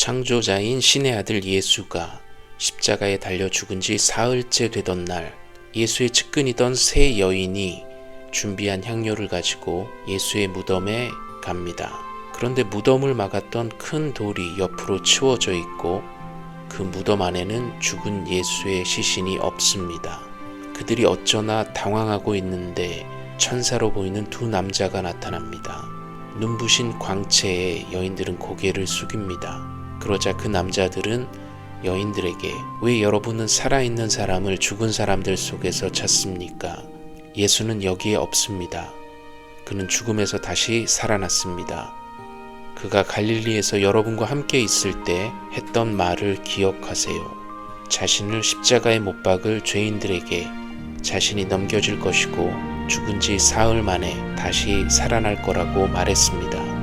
창조자인 신의 아들 예수가 십자가에 달려 죽은 지 사흘째 되던 날, 예수의 측근이던 세 여인이 준비한 향료를 가지고 예수의 무덤에 갑니다. 그런데 무덤을 막았던 큰 돌이 옆으로 치워져 있고 그 무덤 안에는 죽은 예수의 시신이 없습니다. 그들이 어쩌나 당황하고 있는데 천사로 보이는 두 남자가 나타납니다. 눈부신 광채에 여인들은 고개를 숙입니다. 그러자 그 남자들은 여인들에게 왜 여러분은 살아있는 사람을 죽은 사람들 속에서 찾습니까? 예수는 여기에 없습니다. 그는 죽음에서 다시 살아났습니다. 그가 갈릴리에서 여러분과 함께 있을 때 했던 말을 기억하세요. 자신을 십자가에 못 박을 죄인들에게 자신이 넘겨질 것이고 죽은 지 사흘 만에 다시 살아날 거라고 말했습니다.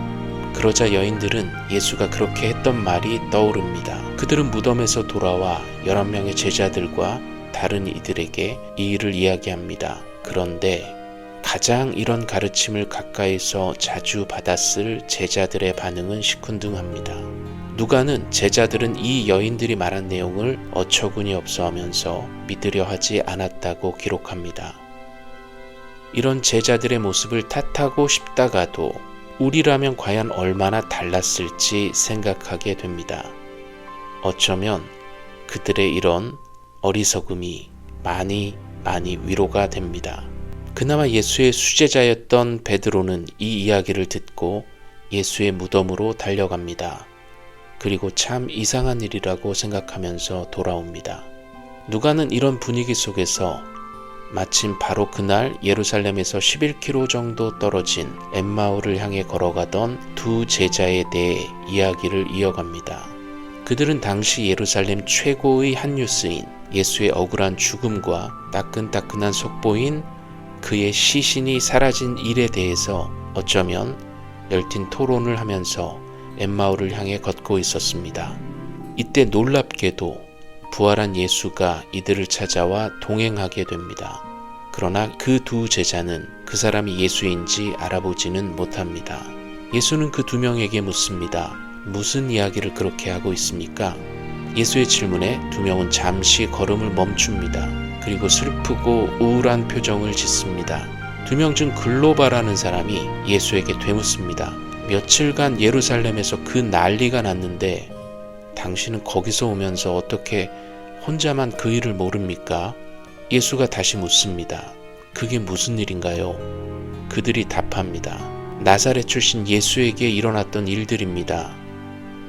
그러자 여인들은 예수가 그렇게 했던 말이 떠오릅니다. 그들은 무덤에서 돌아와 11명의 제자들과 다른 이들에게 이 일을 이야기합니다. 그런데 가장 이런 가르침을 가까이서 자주 받았을 제자들의 반응은 시큰둥합니다. 누가는 제자들은 이 여인들이 말한 내용을 어처구니 없어 하면서 믿으려 하지 않았다고 기록합니다. 이런 제자들의 모습을 탓하고 싶다가도 우리라면 과연 얼마나 달랐을지 생각하게 됩니다. 어쩌면 그들의 이런 어리석음이 많이 위로가 됩니다. 그나마 예수의 수제자였던 베드로는 이 이야기를 듣고 예수의 무덤으로 달려갑니다. 그리고 참 이상한 일이라고 생각하면서 돌아옵니다. 누가는 이런 분위기 속에서 마침 바로 그날 예루살렘에서 11km 정도 떨어진 엠마오를 향해 걸어가던 두 제자에 대해 이야기를 이어갑니다. 그들은 당시 예루살렘 최고의 한뉴스인 예수의 억울한 죽음과 따끈따끈한 속보인 그의 시신이 사라진 일에 대해서 어쩌면 열띤 토론을 하면서 엠마오를 향해 걷고 있었습니다. 이때 놀랍게도 부활한 예수가 이들을 찾아와 동행하게 됩니다. 그러나 그 두 제자는 그 사람이 예수인지 알아보지는 못합니다. 예수는 그 두 명에게 묻습니다. 무슨 이야기를 그렇게 하고 있습니까? 예수의 질문에 두 명은 잠시 걸음을 멈춥니다. 그리고 슬프고 우울한 표정을 짓습니다. 두 명 중 글로바라는 사람이 예수에게 되묻습니다. 며칠간 예루살렘에서 그 난리가 났는데 당신은 거기서 오면서 어떻게 혼자만 그 일을 모릅니까? 예수가 다시 묻습니다. 그게 무슨 일인가요? 그들이 답합니다. 나사렛 출신 예수에게 일어났던 일들입니다.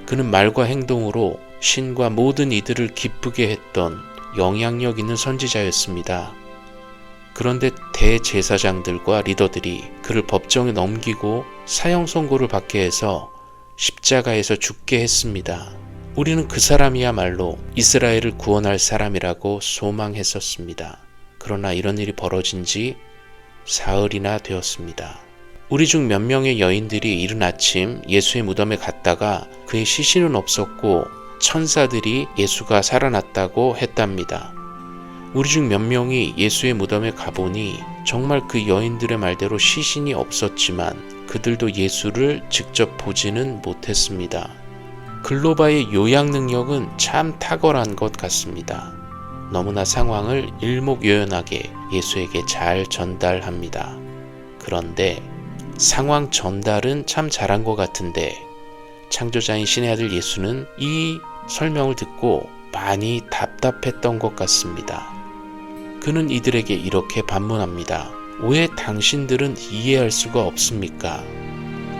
그는 말과 행동으로 신과 모든 이들을 기쁘게 했던 영향력 있는 선지자였습니다. 그런데 대제사장들과 리더들이 그를 법정에 넘기고 사형 선고를 받게 해서 십자가에서 죽게 했습니다. 우리는 그 사람이야말로 이스라엘을 구원할 사람이라고 소망했었습니다. 그러나 이런 일이 벌어진 지 사흘이나 되었습니다. 우리 중 몇 명의 여인들이 이른 아침 예수의 무덤에 갔다가 그의 시신은 없었고 천사들이 예수가 살아났다고 했답니다. 우리 중 몇 명이 예수의 무덤에 가보니 정말 그 여인들의 말대로 시신이 없었지만 그들도 예수를 직접 보지는 못했습니다. 글로바의 요약 능력은 참 탁월한 것 같습니다. 너무나 상황을 일목요연하게 예수에게 잘 전달합니다. 그런데 상황 전달은 참 잘한 것 같은데 창조자인 신의 아들 예수는 이 설명을 듣고 많이 답답했던 것 같습니다. 그는 이들에게 이렇게 반문합니다. 왜 당신들은 이해할 수가 없습니까?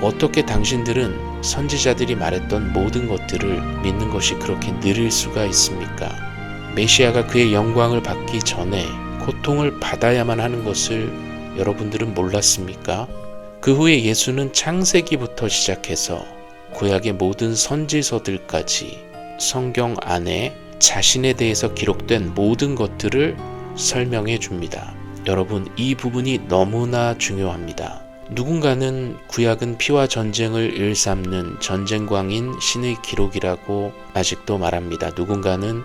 어떻게 당신들은 선지자들이 말했던 모든 것들을 믿는 것이 그렇게 느릴 수가 있습니까? 메시아가 그의 영광을 받기 전에 고통을 받아야만 하는 것을 여러분들은 몰랐습니까? 그 후에 예수는 창세기부터 시작해서 구약의 모든 선지서들까지 성경 안에 자신에 대해서 기록된 모든 것들을 설명해 줍니다. 여러분, 이 부분이 너무나 중요합니다. 누군가는 구약은 피와 전쟁을 일삼는 전쟁광인 신의 기록이라고 아직도 말합니다. 누군가는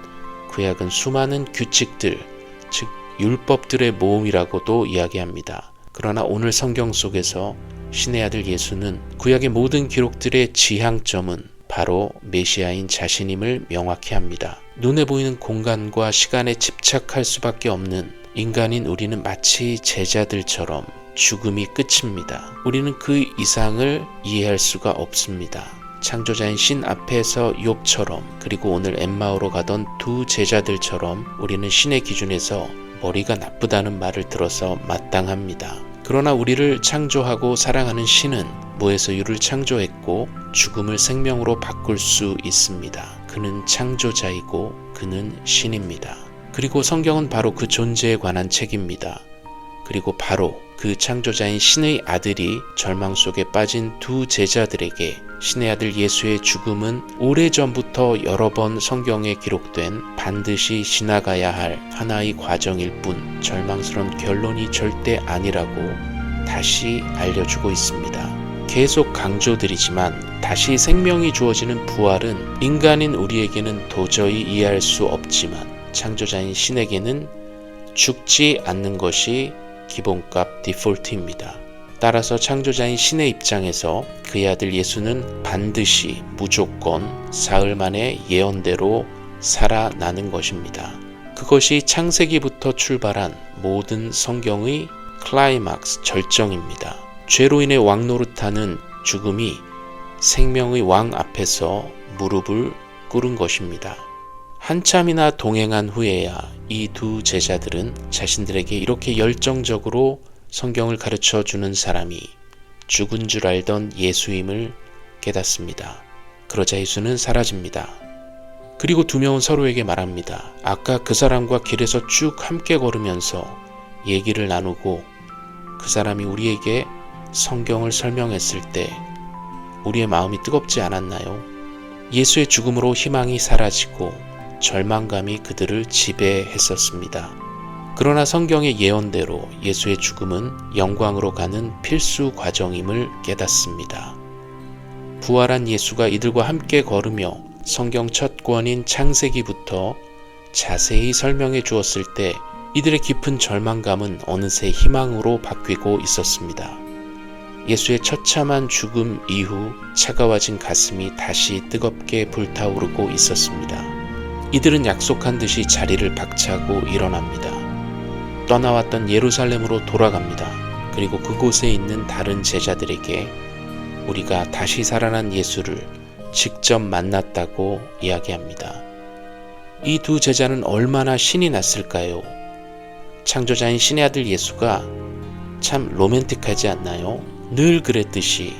구약은 수많은 규칙들, 즉 율법들의 모음이라고도 이야기합니다. 그러나 오늘 성경 속에서 신의 아들 예수는 구약의 모든 기록들의 지향점은 바로 메시아인 자신임을 명확히 합니다. 눈에 보이는 공간과 시간에 집착할 수밖에 없는 인간인 우리는 마치 제자들처럼 죽음이 끝입니다. 우리는 그 이상을 이해할 수가 없습니다. 창조자인 신 앞에서 욥처럼, 그리고 오늘 엠마오로 가던 두 제자들처럼 우리는 신의 기준에서 머리가 나쁘다는 말을 들어서 마땅합니다. 그러나 우리를 창조하고 사랑하는 신은 무에서 유를 창조했고 죽음을 생명으로 바꿀 수 있습니다. 그는 창조자이고 그는 신입니다. 그리고 성경은 바로 그 존재에 관한 책입니다. 그리고 바로 그 창조자인 신의 아들이 절망 속에 빠진 두 제자들에게 신의 아들 예수의 죽음은 오래전부터 여러 번 성경에 기록된 반드시 지나가야 할 하나의 과정일 뿐 절망스러운 결론이 절대 아니라고 다시 알려주고 있습니다. 계속 강조드리지만 다시 생명이 주어지는 부활은 인간인 우리에게는 도저히 이해할 수 없지만 창조자인 신에게는 죽지 않는 것이 기본값 디폴트입니다. 따라서 창조자인 신의 입장에서 그의 아들 예수는 반드시 무조건 사흘 만에 예언대로 살아나는 것입니다. 그것이 창세기부터 출발한 모든 성경의 클라이막스 절정입니다. 죄로 인해 왕노릇하는 죽음이 생명의 왕 앞에서 무릎을 꿇은 것입니다. 한참이나 동행한 후에야 이 두 제자들은 자신들에게 이렇게 열정적으로 성경을 가르쳐 주는 사람이 죽은 줄 알던 예수임을 깨닫습니다. 그러자 예수는 사라집니다. 그리고 두 명은 서로에게 말합니다. 아까 그 사람과 길에서 쭉 함께 걸으면서 얘기를 나누고 그 사람이 우리에게 성경을 설명했을 때 우리의 마음이 뜨겁지 않았나요? 예수의 죽음으로 희망이 사라지고 절망감이 그들을 지배했었습니다. 그러나 성경의 예언대로 예수의 죽음은 영광으로 가는 필수 과정임을 깨닫습니다. 부활한 예수가 이들과 함께 걸으며 성경 첫 권인 창세기부터 자세히 설명해 주었을 때 이들의 깊은 절망감은 어느새 희망으로 바뀌고 있었습니다. 예수의 처참한 죽음 이후 차가워진 가슴이 다시 뜨겁게 불타오르고 있었습니다. 이들은 약속한 듯이 자리를 박차고 일어납니다. 떠나왔던 예루살렘으로 돌아갑니다. 그리고 그곳에 있는 다른 제자들에게 우리가 다시 살아난 예수를 직접 만났다고 이야기합니다. 이 두 제자는 얼마나 신이 났을까요? 창조자인 신의 아들 예수가 참 로맨틱하지 않나요? 늘 그랬듯이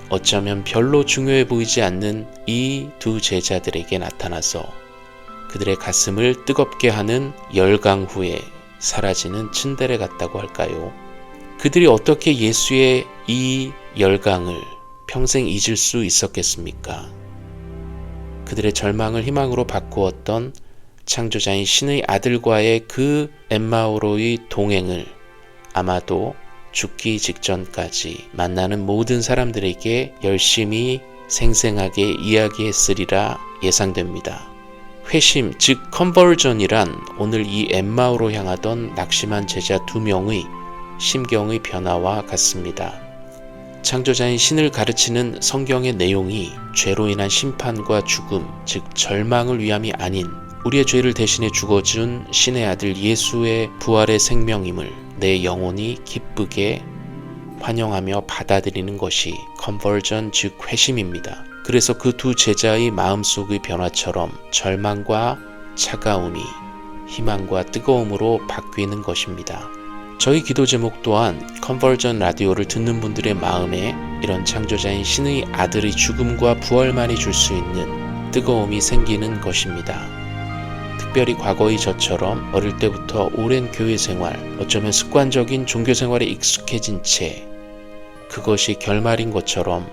어쩌면 별로 중요해 보이지 않는 이 두 제자들에게 나타나서 그들의 가슴을 뜨겁게 하는 열강 후에 사라지는 츤데레 같다고 할까요? 그들이 어떻게 예수의 이 열강을 평생 잊을 수 있었겠습니까? 그들의 절망을 희망으로 바꾸었던 창조자인 신의 아들과의 그 엠마오로의 동행을 아마도 죽기 직전까지 만나는 모든 사람들에게 열심히 생생하게 이야기했으리라 예상됩니다. 회심, 즉 컨버전이란 오늘 이 엠마오로 향하던 낙심한 제자 두 명의 심경의 변화와 같습니다. 창조자인 신을 가르치는 성경의 내용이 죄로 인한 심판과 죽음, 즉 절망을 위함이 아닌 우리의 죄를 대신해 죽어준 신의 아들 예수의 부활의 생명임을 내 영혼이 기쁘게 환영하며 받아들이는 것이 컨버전, 즉 회심입니다. 그래서 그 두 제자의 마음속의 변화처럼 절망과 차가움이 희망과 뜨거움으로 바뀌는 것입니다. 저희 기도 제목 또한 컨버전 라디오를 듣는 분들의 마음에 이런 창조자인 신의 아들의 죽음과 부활만이 줄 수 있는 뜨거움이 생기는 것입니다. 특별히 과거의 저처럼 어릴 때부터 오랜 교회 생활, 어쩌면 습관적인 종교 생활에 익숙해진 채 그것이 결말인 것처럼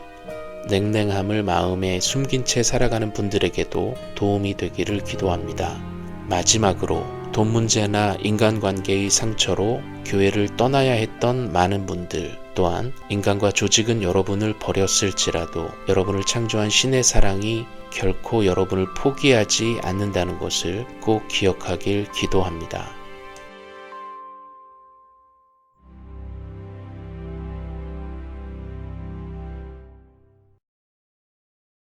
냉랭함을 마음에 숨긴 채 살아가는 분들에게도 도움이 되기를 기도합니다. 마지막으로 돈 문제나 인간관계의 상처로 교회를 떠나야 했던 많은 분들, 또한 인간과 조직은 여러분을 버렸을지라도 여러분을 창조한 신의 사랑이 결코 여러분을 포기하지 않는다는 것을 꼭 기억하길 기도합니다.